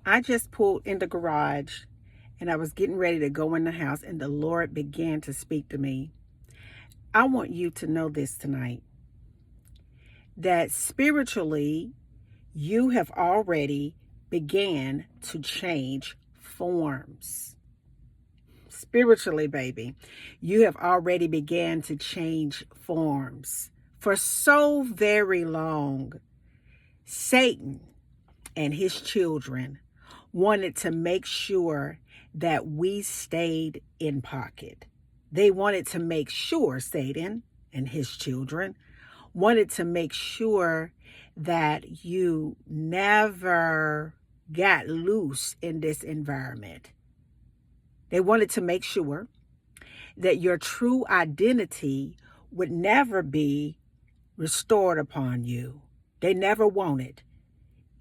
I just pulled in the garage and I was getting ready to go in the house, and the Lord began to speak to me. I want you to know this tonight, that spiritually, you have already began to change forms. Spiritually, baby, you have already began to change forms. For so very long, Satan and his children wanted to make sure that we stayed in pocket. They wanted to make sure, Satan and his children wanted to make sure that you never got loose in this environment. They wanted to make sure that your true identity would never be restored upon you. They never wanted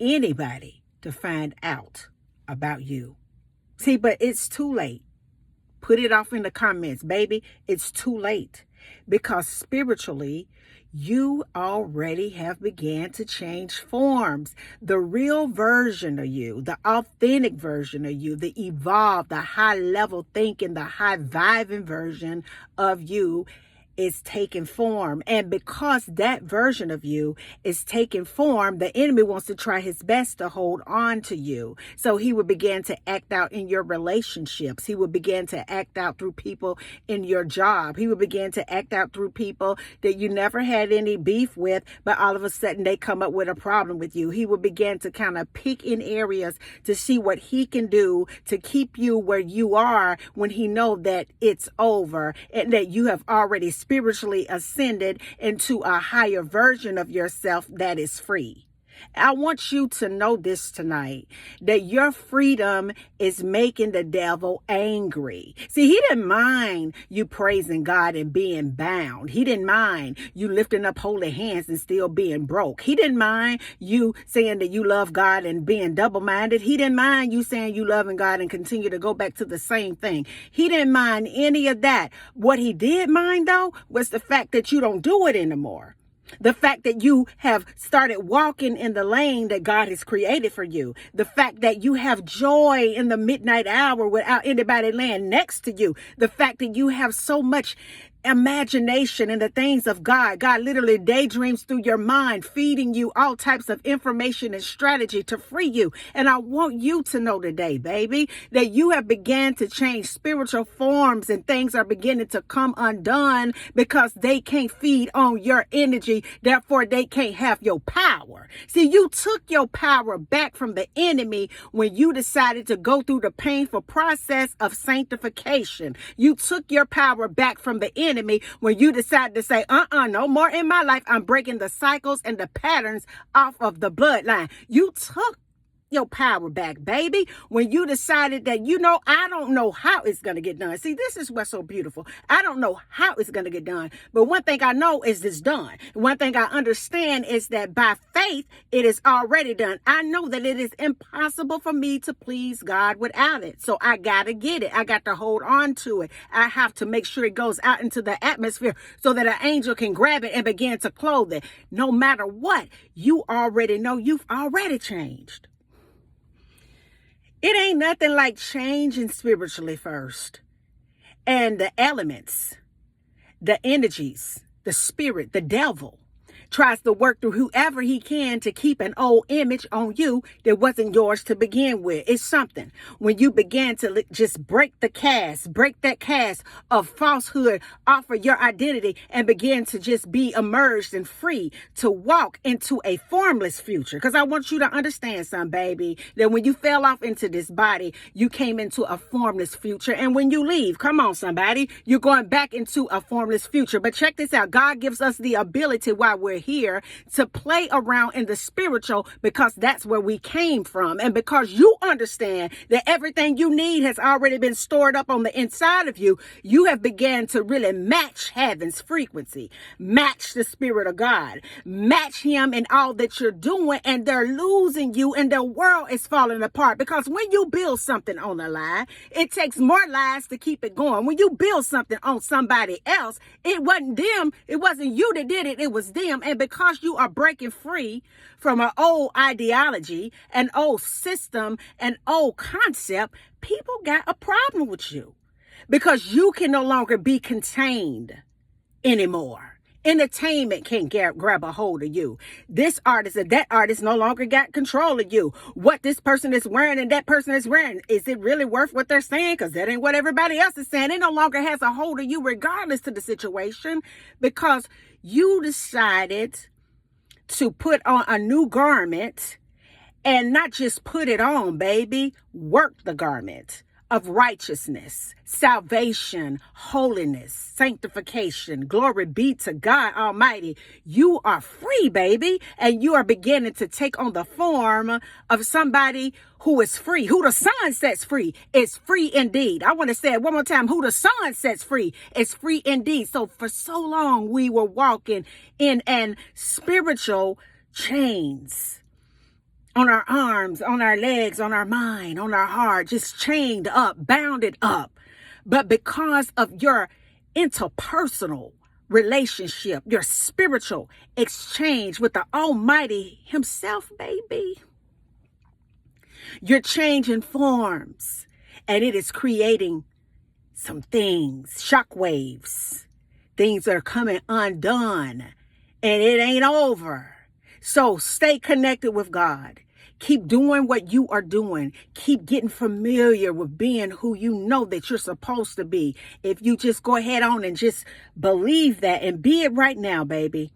anybody to find out about you. See, but it's too late. Put it off in the comments, baby. It's too late, because spiritually, you already have began to change forms. The real version of you, the authentic version of you, the evolved, the high level thinking, the high vibing version of you is taking form. And because that version of you is taking form, the enemy wants to try his best to hold on to you. So he would begin to act out in your relationships. He would begin to act out through people in your job. He would begin to act out through people that you never had any beef with, but all of a sudden they come up with a problem with you. He would begin to kind of pick in areas to see what he can do to keep you where you are when he know that it's over and that you have already spiritually ascended into a higher version of yourself that is free. I want you to know this tonight, that your freedom is making the devil angry. See, he didn't mind you praising God and being bound. He didn't mind you lifting up holy hands and still being broke. He didn't mind you saying that you love God and being double-minded. He didn't mind you saying you loving God and continue to go back to the same thing. He didn't mind any of that. What he did mind, though, was the fact that you don't do it anymore. The fact that you have started walking in the lane that God has created for you. The fact that you have joy in the midnight hour without anybody laying next to you. The fact that you have so much imagination in the things of God. God literally daydreams through your mind, feeding you all types of information and strategy to free you. And I want you to know today, baby, that you have began to change spiritual forms, and things are beginning to come undone because they can't feed on your energy. Therefore, they can't have your power. See, you took your power back from the enemy when you decided to go through the painful process of sanctification. You took your power back from the enemy when you decide to say, no more in my life. I'm breaking the cycles and the patterns off of the bloodline. You took your power back, baby, when you decided that, I don't know how it's going to get done. See, this is what's so beautiful. I don't know how it's going to get done. But one thing I know is it's done. One thing I understand is that by faith, it is already done. I know that it is impossible for me to please God without it. So I got to get it. I got to hold on to it. I have to make sure it goes out into the atmosphere so that an angel can grab it and begin to clothe it. No matter what, you already know you've already changed. It ain't nothing like changing spiritually first. And the elements, the energies, the spirit, the devil tries to work through whoever he can to keep an old image on you that wasn't yours to begin with. It's something when you begin to just break that cast of falsehood off of your identity and begin to just be emerged and free to walk into a formless future. Because I want you to understand something, baby, that when you fell off into this body, you came into a formless future. And when you leave, come on, somebody, you're going back into a formless future. But check this out. God gives us the ability while we're here to play around in the spiritual, because that's where we came from. And because you understand that everything you need has already been stored up on the inside of you, you have began to really match heaven's frequency, match the spirit of God, match him in all that you're doing, and they're losing you and their world is falling apart. Because when you build something on a lie, it takes more lies to keep it going. When you build something on somebody else, it wasn't them, it wasn't you that did it, it was them. And And because you are breaking free from an old ideology, an old system, an old concept, people got a problem with you because you can no longer be contained anymore. Entertainment can't grab a hold of you. This artist and that artist no longer got control of you. What this person is wearing and that person is wearing, is it really worth what they're saying? Because that ain't what everybody else is saying. It no longer has a hold of you regardless to the situation, because you decided to put on a new garment, and not just put it on, baby. Work the garment of righteousness, salvation, holiness, sanctification. Glory be to God Almighty. You are free, baby, and you are beginning to take on the form of somebody who is free. Who the Son sets free is free indeed. I want to say it one more time. Who the Son sets free is free indeed. So for so long, we were walking in an spiritual chains. On our arms, on our legs, on our mind, on our heart, just chained up, bounded up. But because of your interpersonal relationship, your spiritual exchange with the Almighty Himself, baby, you're changing forms, and it is creating some things, shockwaves, things that are coming undone, and it ain't over. So stay connected with God. Keep doing what you are doing. Keep getting familiar with being who you know that you're supposed to be. If you just go ahead on and just believe that and be it right now, baby.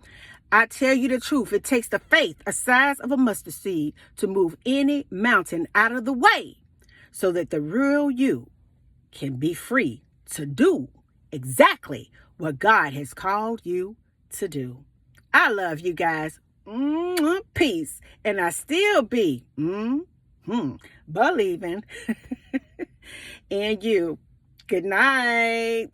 I tell you the truth. It takes the faith, a size of a mustard seed, to move any mountain out of the way so that the real you can be free to do exactly what God has called you to do. I love you guys. Peace. And I still be believing in you. Good night.